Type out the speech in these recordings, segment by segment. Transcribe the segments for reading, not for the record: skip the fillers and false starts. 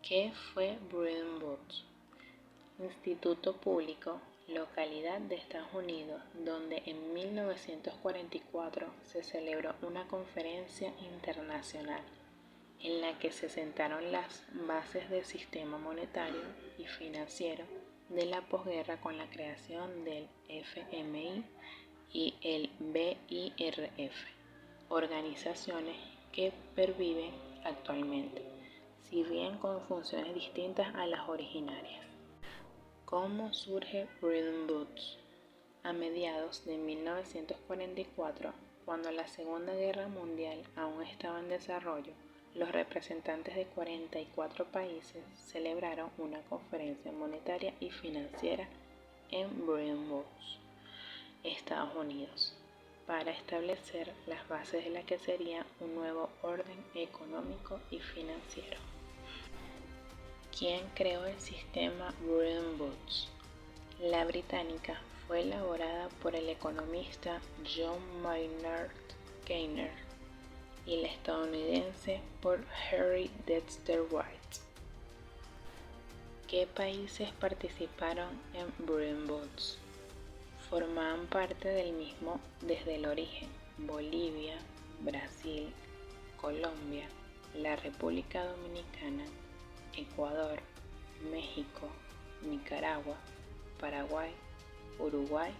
¿Qué fue Bretton Woods? Instituto público, localidad de Estados Unidos, donde en 1944 se celebró una conferencia internacional en la que se sentaron las bases del sistema monetario y financiero de la posguerra con la creación del FMI y el BIRF, organizaciones que perviven actualmente, si bien con funciones distintas a las originarias. ¿Cómo surge Bretton Woods? A mediados de 1944, cuando la Segunda Guerra Mundial aún estaba en desarrollo, los representantes de 44 países celebraron una conferencia monetaria y financiera en Bretton Woods, Estados Unidos, para establecer las bases de la que sería un nuevo orden económico y financiero. ¿Quién creó el sistema Bretton Woods? La británica fue elaborada por el economista John Maynard Keynes y la estadounidense por Henry Dexter White. ¿Qué países participaron en Bretton Woods? Formaban parte del mismo desde el origen: Bolivia, Brasil, Colombia, la República Dominicana, Ecuador, México, Nicaragua, Paraguay, Uruguay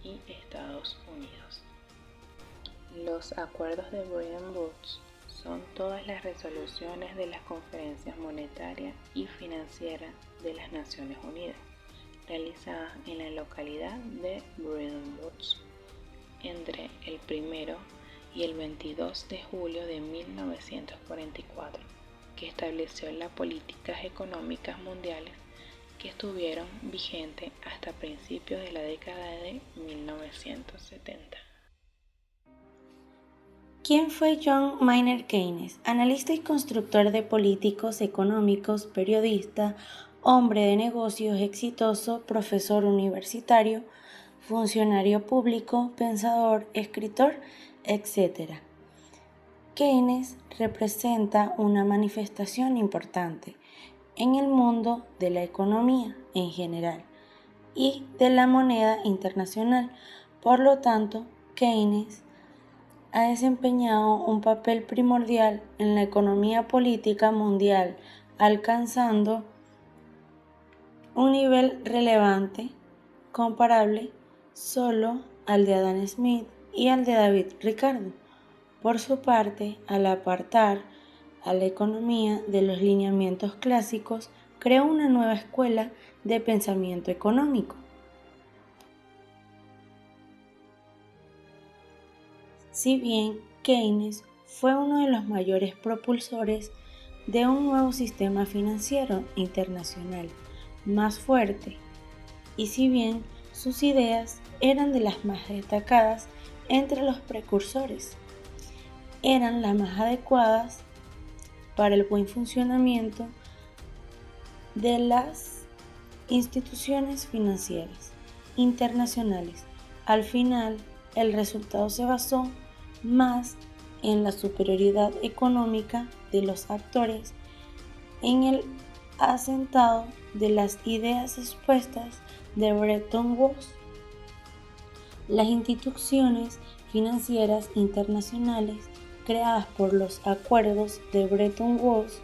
y Estados Unidos. Los acuerdos de Bretton Woods son todas las resoluciones de las conferencias monetarias y financieras de las Naciones Unidas, realizadas en la localidad de Bretton Woods entre el 1 y el 22 de julio de 1944, que estableció las políticas económicas mundiales que estuvieron vigentes hasta principios de la década de 1970. ¿Quién fue John Maynard Keynes? Analista y constructor de políticos económicos, periodista, hombre de negocios exitoso, profesor universitario, funcionario público, pensador, escritor, etc. Keynes representa una manifestación importante en el mundo de la economía en general y de la moneda internacional. Por lo tanto, Keynes ha desempeñado un papel primordial en la economía política mundial, alcanzando un nivel relevante, comparable solo al de Adam Smith y al de David Ricardo. Por su parte, al apartar a la economía de los lineamientos clásicos, creó una nueva escuela de pensamiento económico. Si bien Keynes fue uno de los mayores propulsores de un nuevo sistema financiero internacional más fuerte, y si bien sus ideas eran de las más destacadas entre los precursores, eran las más adecuadas para el buen funcionamiento de las instituciones financieras internacionales. Al final, el resultado se basó más en la superioridad económica de los actores, en el asentado de las ideas expuestas de Bretton Woods. Las instituciones financieras internacionales creadas por los acuerdos de Bretton Woods,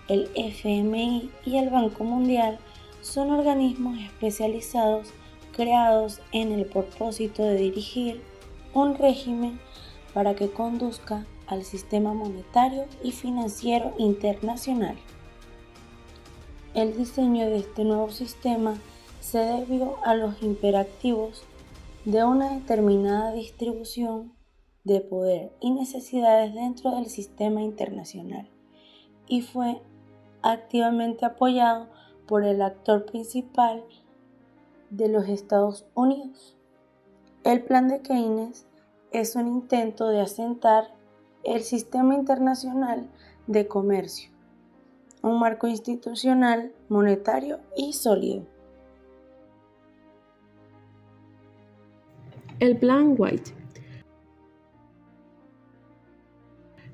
el FMI y el Banco Mundial son organismos especializados creados en el propósito de dirigir un régimen para que conduzca al sistema monetario y financiero internacional. El diseño de este nuevo sistema se debió a los imperativos de una determinada distribución de poder y necesidades dentro del sistema internacional, y fue activamente apoyado por el actor principal de los Estados Unidos. El plan de Keynes es un intento de asentar el sistema internacional de comercio, un marco institucional, monetario y sólido. El Plan White.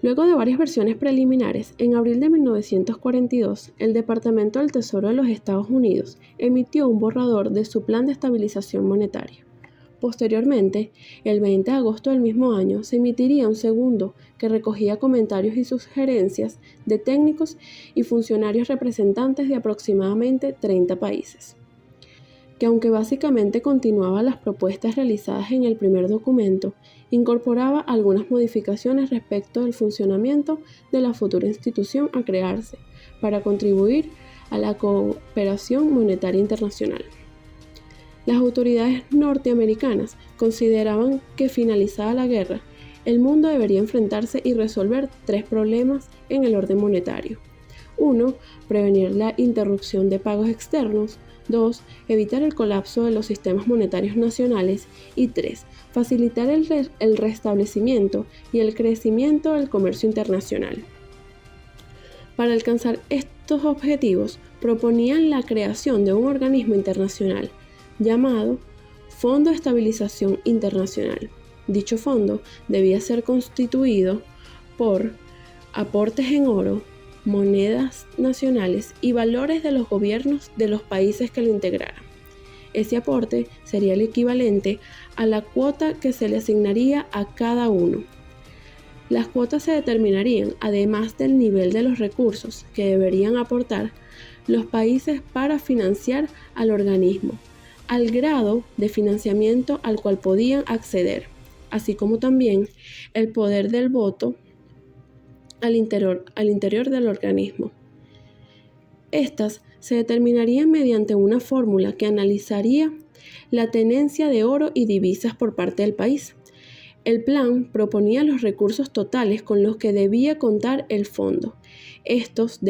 Luego de varias versiones preliminares, en abril de 1942, el Departamento del Tesoro de los Estados Unidos emitió un borrador de su plan de estabilización monetaria. Posteriormente, el 20 de agosto del mismo año, se emitiría un segundo que recogía comentarios y sugerencias de técnicos y funcionarios representantes de aproximadamente 30 países, que aunque básicamente continuaba las propuestas realizadas en el primer documento, incorporaba algunas modificaciones respecto del funcionamiento de la futura institución a crearse para contribuir a la cooperación monetaria internacional. Las autoridades norteamericanas consideraban que finalizada la guerra, el mundo debería enfrentarse y resolver 3 problemas en el orden monetario. 1. Prevenir la interrupción de pagos externos. 2. Evitar el colapso de los sistemas monetarios nacionales. Y 3. Facilitar el restablecimiento y el crecimiento del comercio internacional. Para alcanzar estos objetivos, proponían la creación de un organismo internacional llamado Fondo de Estabilización Internacional. Dicho fondo debía ser constituido por aportes en oro, monedas nacionales y valores de los gobiernos de los países que lo integraran. Ese aporte sería el equivalente a la cuota que se le asignaría a cada uno. Las cuotas se determinarían además del nivel de los recursos que deberían aportar los países para financiar al organismo, al grado de financiamiento al cual podían acceder, así como también el poder del voto al interior del organismo. Estas se determinarían mediante una fórmula que analizaría la tenencia de oro y divisas por parte del país. El plan proponía los recursos totales con los que debía contar el fondo. Estos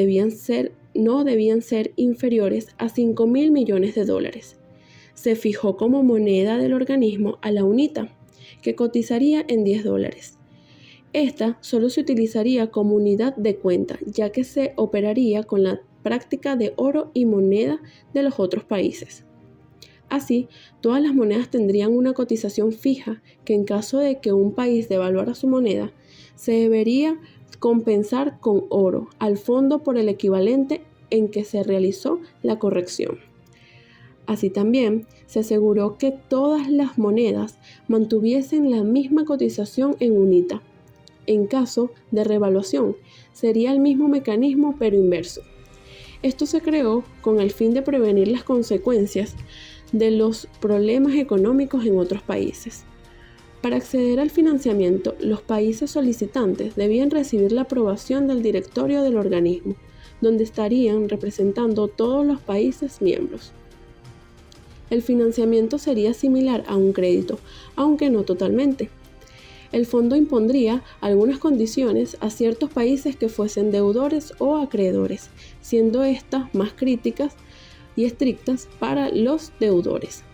no debían ser inferiores a $5.000 millones. Se fijó como moneda del organismo a la UNITA, que cotizaría en $10. Esta solo se utilizaría como unidad de cuenta, ya que se operaría con la práctica de oro y moneda de los otros países. Así, todas las monedas tendrían una cotización fija que en caso de que un país devaluara su moneda, se debería compensar con oro al fondo por el equivalente en que se realizó la corrección. Así también se aseguró que todas las monedas mantuviesen la misma cotización en UNITA. En caso de revaluación, sería el mismo mecanismo pero inverso. Esto se creó con el fin de prevenir las consecuencias de los problemas económicos en otros países. Para acceder al financiamiento, los países solicitantes debían recibir la aprobación del directorio del organismo, donde estarían representando todos los países miembros. El financiamiento sería similar a un crédito, aunque no totalmente. El fondo impondría algunas condiciones a ciertos países que fuesen deudores o acreedores, siendo estas más críticas y estrictas para los deudores.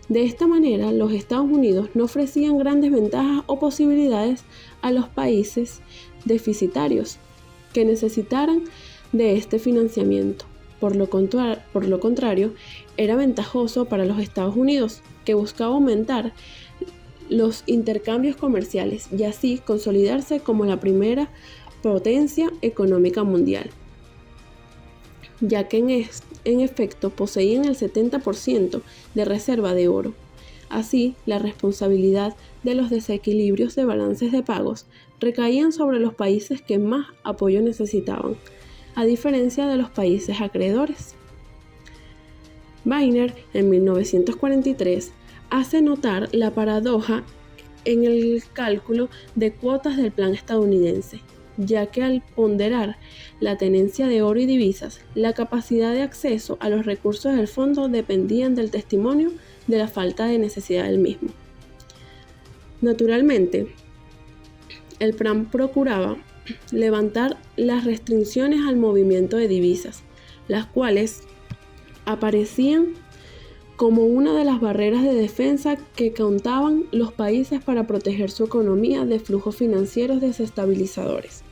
De esta manera, los Estados Unidos no ofrecían grandes ventajas o posibilidades a los países deficitarios que necesitaran de este financiamiento. Por lo contrario, era ventajoso para los Estados Unidos, que buscaba aumentar los intercambios comerciales y así consolidarse como la primera potencia económica mundial, ya que en efecto poseían el 70% de reserva de oro. Así, la responsabilidad de los desequilibrios de balances de pagos recaían sobre los países que más apoyo necesitaban, a diferencia de los países acreedores. Boehner, en 1943, hace notar la paradoja en el cálculo de cuotas del plan estadounidense, ya que al ponderar la tenencia de oro y divisas, la capacidad de acceso a los recursos del fondo dependían del testimonio de la falta de necesidad del mismo. Naturalmente, el plan procuraba levantar las restricciones al movimiento de divisas, las cuales aparecían como una de las barreras de defensa que contaban los países para proteger su economía de flujos financieros desestabilizadores.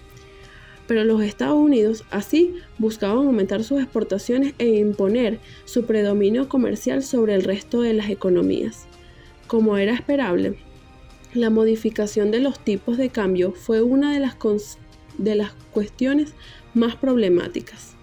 Pero los Estados Unidos así buscaban aumentar sus exportaciones e imponer su predominio comercial sobre el resto de las economías. Como era esperable, La modificación de los tipos de cambio fue una de las cuestiones más problemáticas.